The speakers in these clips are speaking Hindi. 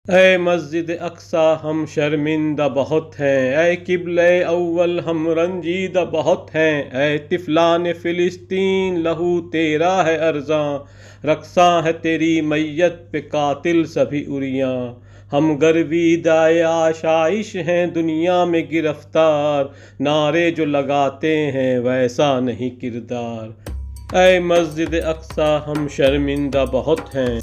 ऐ मस्जिद अक्सा हम शर्मिंदा बहुत हैं, ऐ किबले अव्वल हम रंजीदा बहुत हैं। ऐ तिफलान फ़िलिस्तीन लहू तेरा है अर्ज़ां, रक्सा है तेरी मैयत पे कातिल सभी उरियां। हम गर्विदाए आशाइश हैं दुनिया में गिरफ्तार, नारे जो लगाते हैं वैसा नहीं किरदार। ऐ मस्जिद अक्सा हम शर्मिंदा बहुत हैं।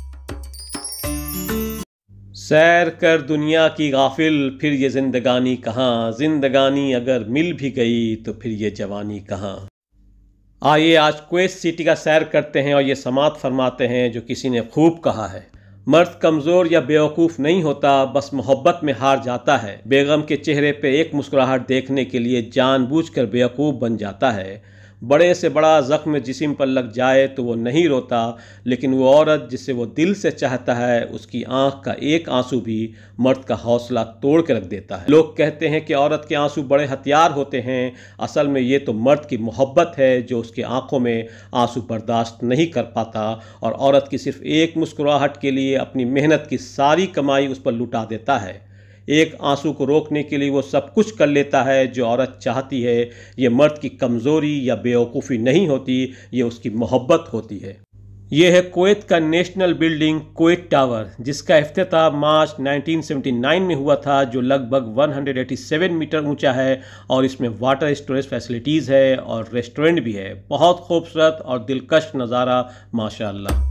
सैर कर दुनिया की गाफिल, फिर ये जिंदगानी कहाँ। जिंदगानी अगर मिल भी गई तो फिर ये जवानी कहाँ। आइए आज कुवैत सिटी का सैर करते हैं और ये समात फरमाते हैं जो किसी ने खूब कहा है। मर्द कमज़ोर या बेवकूफ़ नहीं होता, बस मोहब्बत में हार जाता है। बेगम के चेहरे पे एक मुस्कुराहट देखने के लिए जानबूझकर बेवकूफ़ बन जाता है। बड़े से बड़ा ज़ख्म जिस्म पर लग जाए तो वो नहीं रोता, लेकिन वो औरत जिसे वो दिल से चाहता है उसकी आंख का एक आंसू भी मर्द का हौसला तोड़ के रख देता है। लोग कहते हैं कि औरत के आंसू बड़े हथियार होते हैं, असल में ये तो मर्द की मोहब्बत है जो उसकी आंखों में आंसू बर्दाश्त नहीं कर पाता और औरत की सिर्फ एक मुस्कुराहट के लिए अपनी मेहनत की सारी कमाई उस पर लुटा देता है। एक आंसू को रोकने के लिए वो सब कुछ कर लेता है जो औरत चाहती है। ये मर्द की कमज़ोरी या बेवकूफ़ी नहीं होती, ये उसकी मोहब्बत होती है। ये है कुवैत का नेशनल बिल्डिंग कुवैत टावर, जिसका इफ्तिताह मार्च 1979 में हुआ था, जो लगभग 187 मीटर ऊंचा है और इसमें वाटर स्टोरेज फैसिलिटीज़ है और रेस्टोरेंट भी है। बहुत खूबसूरत और दिलकश नज़ारा माशाअल्लाह।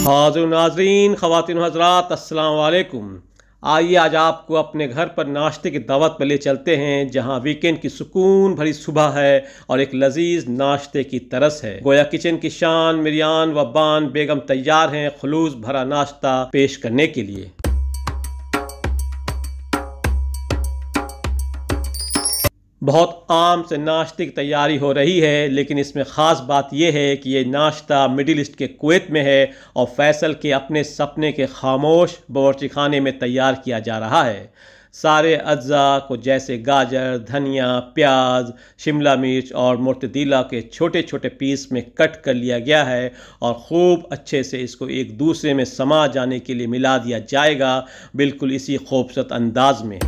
हाज़िर नाज़रीन, ख़वातीन हज़रात, अस्सलाम वालेकुम। आइए आज आपको अपने घर पर नाश्ते की दावत पर ले चलते हैं, जहां वीकेंड की सुकून भरी सुबह है और एक लजीज नाश्ते की तरस है। गोया किचन की शान मिरियान व बान बेगम तैयार हैं खुलूस भरा नाश्ता पेश करने के लिए। बहुत आम से नाश्ते की तैयारी हो रही है, लेकिन इसमें ख़ास बात यह है कि ये नाश्ता मिडिल ईस्ट के कुवैत में है और फैसल के अपने सपने के खामोश बावर्ची खाने में तैयार किया जा रहा है। सारे अज्जा को जैसे गाजर, धनिया, प्याज, शिमला मिर्च और मोर्तदीला के छोटे छोटे पीस में कट कर लिया गया है और ख़ूब अच्छे से इसको एक दूसरे में समा जाने के लिए मिला दिया जाएगा, बिल्कुल इसी खूबसूरत अंदाज में।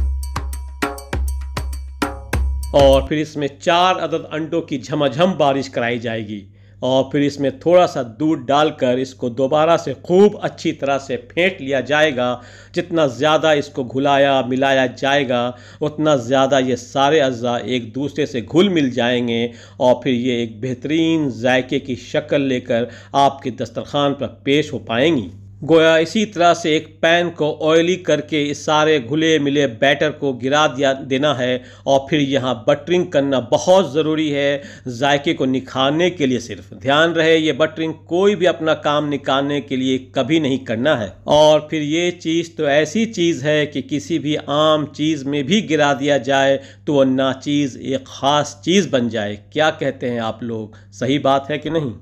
और फिर इसमें 4 अदद अंडों की झमाझम बारिश कराई जाएगी और फिर इसमें थोड़ा सा दूध डालकर इसको दोबारा से खूब अच्छी तरह से फेंट लिया जाएगा। जितना ज़्यादा इसको घुलाया मिलाया जाएगा उतना ज़्यादा ये सारे अज़्ज़ा एक दूसरे से घुल मिल जाएंगे और फिर ये एक बेहतरीन जायके की शक्ल लेकर आपके दस्तरखान पर पेश हो पाएंगी। गोया इसी तरह से एक पैन को ऑयली करके इस सारे घुले मिले बैटर को गिरा देना है और फिर यहाँ बटरिंग करना बहुत ज़रूरी है जायके को निखारने के लिए। सिर्फ ध्यान रहे ये बटरिंग कोई भी अपना काम निकालने के लिए कभी नहीं करना है। और फिर ये चीज़ तो ऐसी चीज़ है कि किसी भी आम चीज़ में भी गिरा दिया जाए तो वह नाचीज़ एक ख़ास चीज़ बन जाए। क्या कहते हैं आप लोग, सही बात है कि नहीं?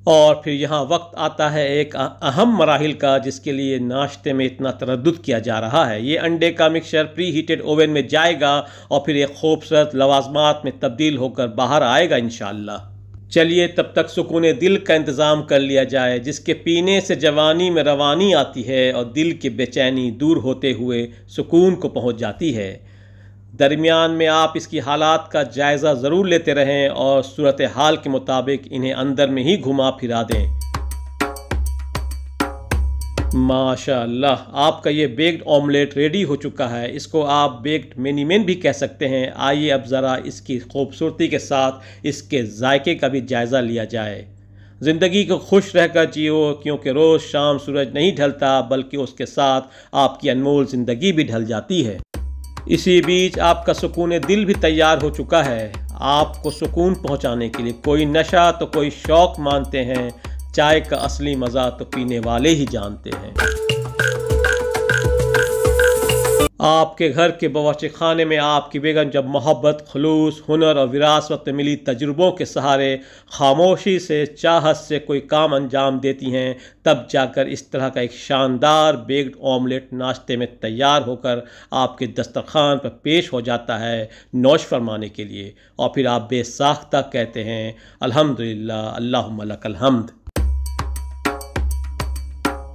और फिर यहाँ वक्त आता है एक अहम मराहिल का, जिसके लिए नाश्ते में इतना तरद्दुद किया जा रहा है। ये अंडे का मिक्सचर प्री हीटेड ओवन में जाएगा और फिर एक खूबसूरत लवाजमात में तब्दील होकर बाहर आएगा इंशाअल्लाह। चलिए तब तक सुकून दिल का इंतज़ाम कर लिया जाए, जिसके पीने से जवानी में रवानी आती है और दिल की बेचैनी दूर होते हुए सुकून को पहुँच जाती है। दरमियान में आप इसकी हालात का जायज़ा ज़रूर लेते रहें और सूरत हाल के मुताबिक इन्हें अंदर में ही घुमा फिरा दें। माशाअल्लाह, आपका ये बेक्ड ऑमलेट रेडी हो चुका है। इसको आप बेक्ड मिनी मेन भी कह सकते हैं। आइए अब ज़रा इसकी खूबसूरती के साथ इसके जायके का भी जायज़ा लिया जाए। ज़िंदगी को खुश रहकर जियो, क्योंकि रोज़ शाम सूरज नहीं ढलता, बल्कि उसके साथ आपकी अनमोल ज़िंदगी भी ढल जाती है। इसी बीच आपका सुकून दिल भी तैयार हो चुका है। आपको सुकून पहुंचाने के लिए कोई नशा तो कोई शौक़ मानते हैं, चाय का असली मज़ा तो पीने वाले ही जानते हैं। आपके घर के बावर्ची खाने में आपकी बेगम जब मोहब्बत, खुलूस, हुनर और विरासत में मिली तजुर्बों के सहारे खामोशी से, चाहत से कोई काम अंजाम देती हैं, तब जाकर इस तरह का एक शानदार बेक्ड ऑमलेट नाश्ते में तैयार होकर आपके दस्तरखान पर पेश हो जाता है नौश फरमाने के लिए। और फिर आप बेसाख्ता कहते हैं अल्हम्दुलिल्लाह, अल्लाहुम्मा लकल हम्द।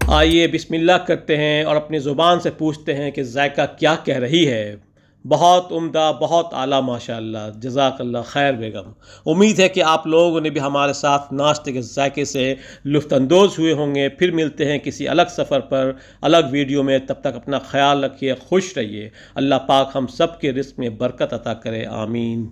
आइए बिस्मिल्लाह करते हैं और अपनी ज़ुबान से पूछते हैं कि जायका क्या कह रही है। बहुत उम्दा, बहुत आला, माशाअल्लाह, जज़ाकल्लाह खैर बेगम। उम्मीद है कि आप लोगों ने भी हमारे साथ नाश्ते के जायके से लुत्फ़अंदोज़ हुए होंगे। फिर मिलते हैं किसी अलग सफ़र पर, अलग वीडियो में। तब तक अपना ख्याल रखिए, खुश रहिए। अल्लाह पाक हम सब के रिज़्क़ में बरकत अता करे, आमीन।